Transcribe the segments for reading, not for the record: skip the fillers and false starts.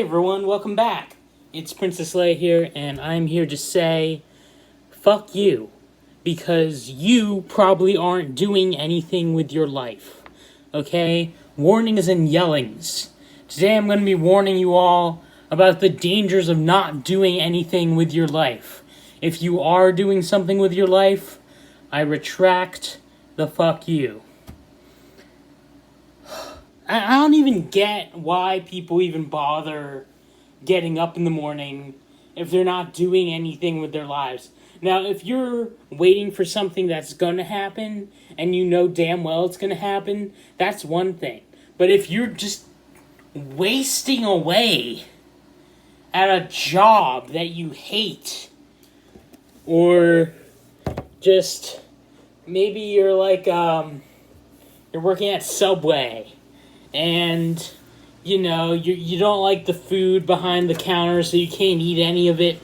Hey everyone, welcome back. It's Princess Leia here, and I'm here to say, fuck you. Because you probably aren't doing anything with your life. Okay? Warnings and yellings. Today I'm going to be warning you all about the dangers of not doing anything with your life. If you are doing something with your life, I retract the fuck you. I don't even get why people even bother getting up in the morning if they're not doing anything with their lives. Now, if you're waiting for something that's gonna happen, and you know damn well it's gonna happen, that's one thing. But if you're just wasting away at a job that you hate, or just maybe you're like, you're working at Subway, and you don't like the food behind the counter, so you can't eat any of it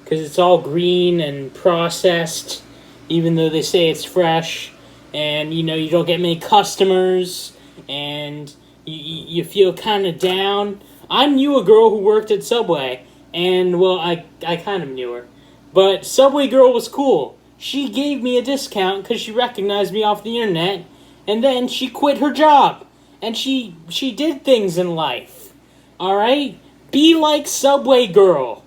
because it's all green and processed, even though they say it's fresh. And you don't get many customers, and you feel kind of down. I knew a girl who worked at Subway, and well, I kind of knew her, but Subway girl was cool. She gave me a discount because she recognized me off the internet, and then she quit her job. And she did things in life. Alright? Be like Subway Girl.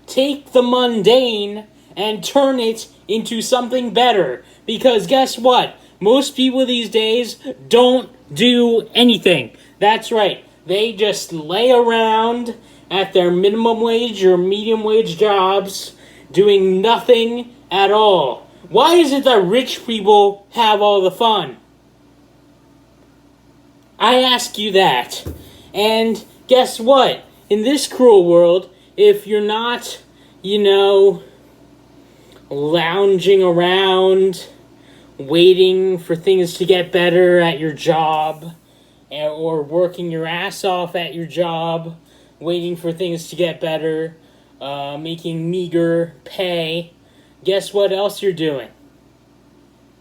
Take the mundane and turn it into something better. Because guess what? Most people these days don't do anything. That's right. They just lay around at their minimum wage or medium wage jobs doing nothing at all. Why is it that rich people have all the fun? I ask you that. And guess what? In this cruel world, if you're not, lounging around, waiting for things to get better at your job, or working your ass off at your job, waiting for things to get better, making meager pay, guess what else you're doing?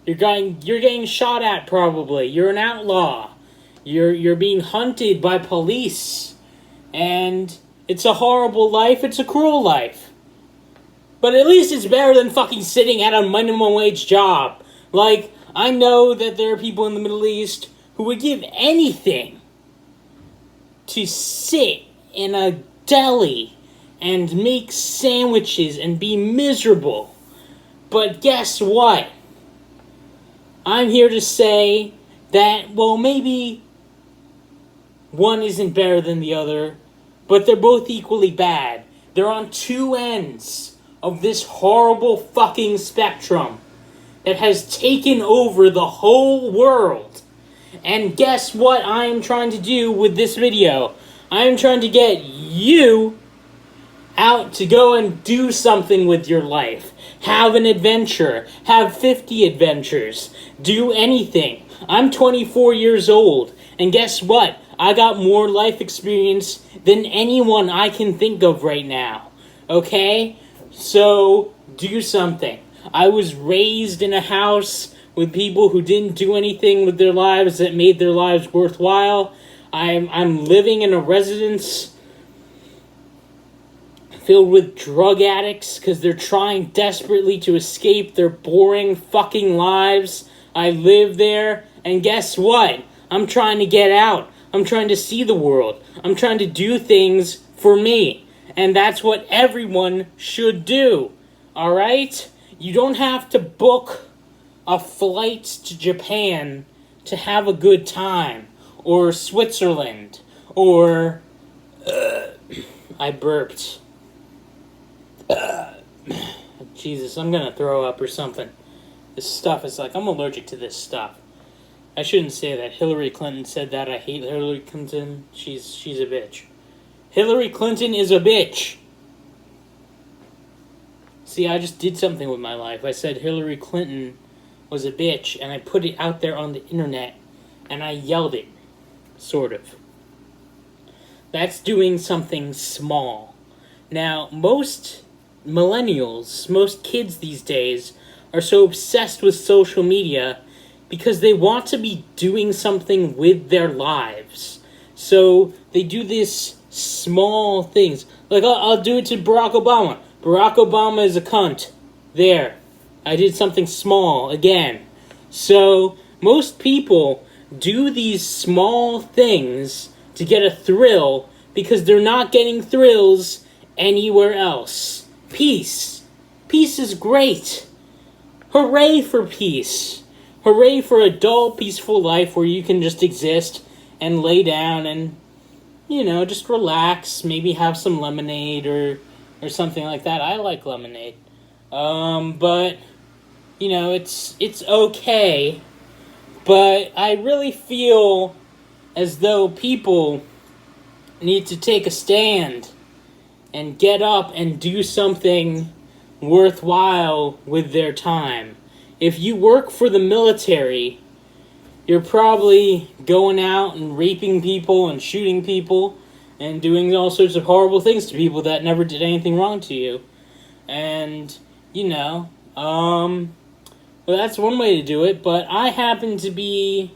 You're getting shot at, probably. You're an outlaw. You're being hunted by police, and it's a horrible life, it's a cruel life. But at least it's better than fucking sitting at a minimum wage job. Like, I know that there are people in the Middle East who would give anything to sit in a deli and make sandwiches and be miserable. But guess what? I'm here to say that, well, maybe one isn't better than the other, but they're both equally bad. They're on two ends of this horrible fucking spectrum that has taken over the whole world. And guess what I am trying to do with this video? I am trying to get you out to go and do something with your life. Have an adventure. Have 50 adventures. Do anything. I'm 24 years old, and guess what? I got more life experience than anyone I can think of right now. Okay? So, do something. I was raised in a house with people who didn't do anything with their lives that made their lives worthwhile. I'm living in a residence filled with drug addicts because they're trying desperately to escape their boring fucking lives. I live there, and guess what? I'm trying to get out. I'm trying to see the world. I'm trying to do things for me. And that's what everyone should do. Alright? You don't have to book a flight to Japan to have a good time. Or Switzerland. Or... I burped. Jesus, I'm gonna throw up or something. This stuff is like, I'm allergic to this stuff. I shouldn't say that. Hillary Clinton said that. I hate Hillary Clinton. She's a bitch. Hillary Clinton is a bitch. See, I just did something with my life. I said Hillary Clinton was a bitch, and I put it out there on the internet, and I yelled it. Sort of. That's doing something small. Now, most millennials, most kids these days, are so obsessed with social media because they want to be doing something with their lives. So they do this small things. Like, I'll do it to Barack Obama. Barack Obama is a cunt. There. I did something small again. So, most people do these small things to get a thrill because they're not getting thrills anywhere else. Peace. Peace is great. Hooray for peace. Hooray for a dull, peaceful life where you can just exist and lay down and, just relax. Maybe have some lemonade or something like that. I like lemonade. But, it's okay. But I really feel as though people need to take a stand and get up and do something worthwhile with their time. If you work for the military, you're probably going out and raping people and shooting people and doing all sorts of horrible things to people that never did anything wrong to you. And, well, that's one way to do it, but I happen to be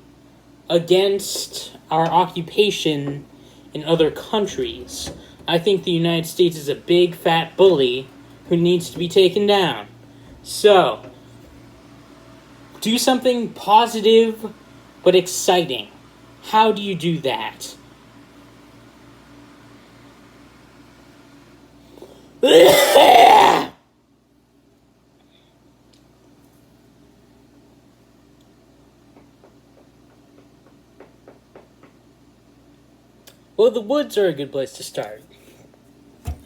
against our occupation in other countries. I think the United States is a big fat bully who needs to be taken down. So, do something positive but exciting. How do you do that? Well, the woods are a good place to start.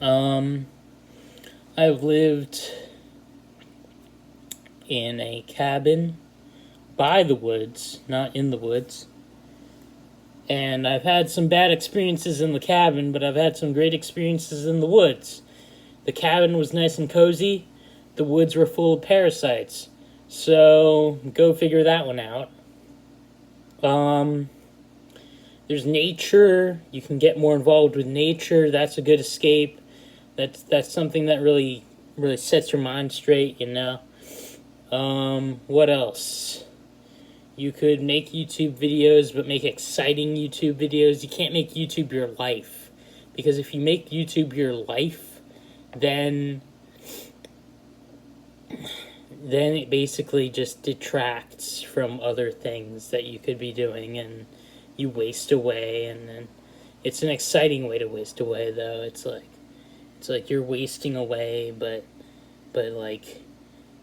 I've lived in a cabin by the woods, not in the woods. And I've had some bad experiences in the cabin, but I've had some great experiences in the woods. The cabin was nice and cozy. The woods were full of parasites. So, go figure that one out. There's nature. You can get more involved with nature. That's a good escape. That's something that really sets your mind straight, What else? You could make YouTube videos, but make exciting YouTube videos. You can't make YouTube your life. Because if you make YouTube your life, then it basically just detracts from other things that you could be doing, and you waste away. And then it's an exciting way to waste away, though. It's like you're wasting away, but like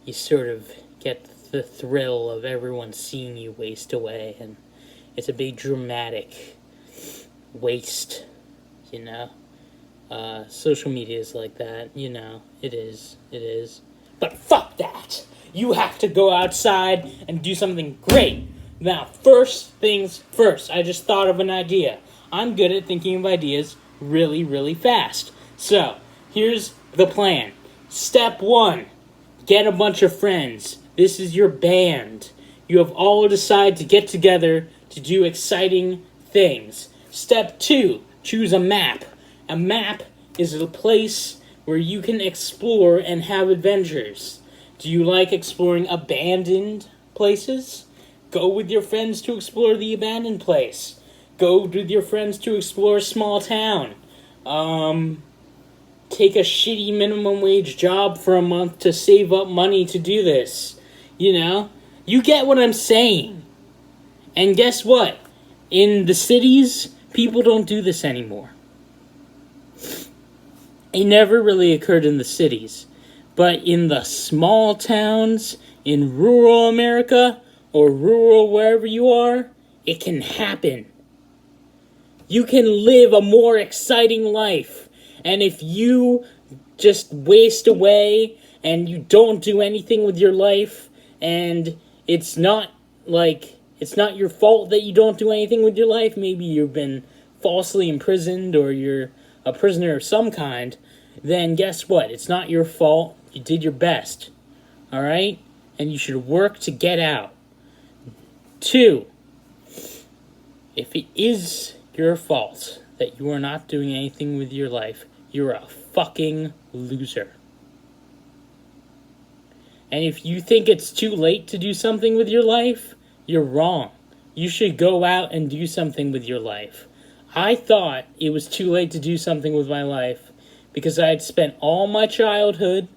you sort of get the thrill of everyone seeing you waste away, and it's a big dramatic waste, social media is like that, it is. But fuck that! You have to go outside and do something great. Now, first things first, I just thought of an idea. I'm good at thinking of ideas really, really fast. So, here's the plan. Step 1, get a bunch of friends. This is your band. You have all decided to get together to do exciting things. Step 2, choose a map. A map is a place where you can explore and have adventures. Do you like exploring abandoned places? Go with your friends to explore the abandoned place. Go with your friends to explore a small town. Take a shitty minimum wage job for a month to save up money to do this. You get what I'm saying. And guess what? In the cities, people don't do this anymore. It never really occurred in the cities. But in the small towns, in rural America, or rural wherever you are, it can happen. You can live a more exciting life. And if you just waste away and you don't do anything with your life, and it's not your fault that you don't do anything with your life, maybe you've been falsely imprisoned or you're a prisoner of some kind, then guess what? It's not your fault. You did your best. Alright? And you should work to get out. 2, if it is your fault that you are not doing anything with your life, you're a fucking loser. And if you think it's too late to do something with your life, you're wrong. You should go out and do something with your life. I thought it was too late to do something with my life because I had spent all my childhood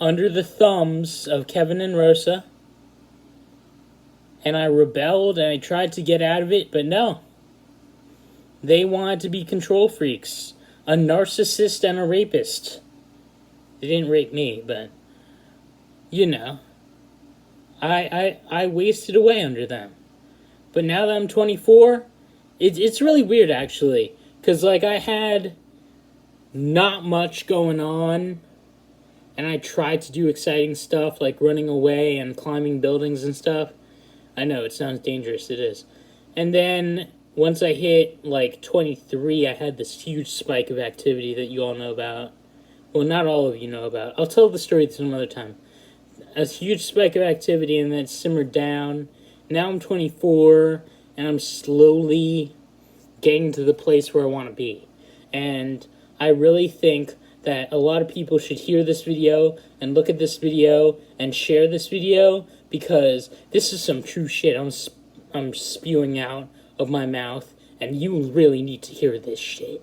under the thumbs of Kevin and Rosa, and I rebelled and I tried to get out of it, but no. They wanted to be control freaks, a narcissist and a rapist. They didn't rape me, but, you know, I wasted away under them. But now that I'm 24, it's really weird, actually, because, like, I had not much going on, and I tried to do exciting stuff, like running away and climbing buildings and stuff. I know, it sounds dangerous, it is. And then, once I hit, like, 23, I had this huge spike of activity that you all know about. Well, not all of you know about. I'll tell the story some other time. A huge spike of activity, and then it simmered down. Now I'm 24, and I'm slowly getting to the place where I want to be. And I really think that a lot of people should hear this video and look at this video and share this video, because this is some true shit I'm spewing out of my mouth, and you really need to hear this shit.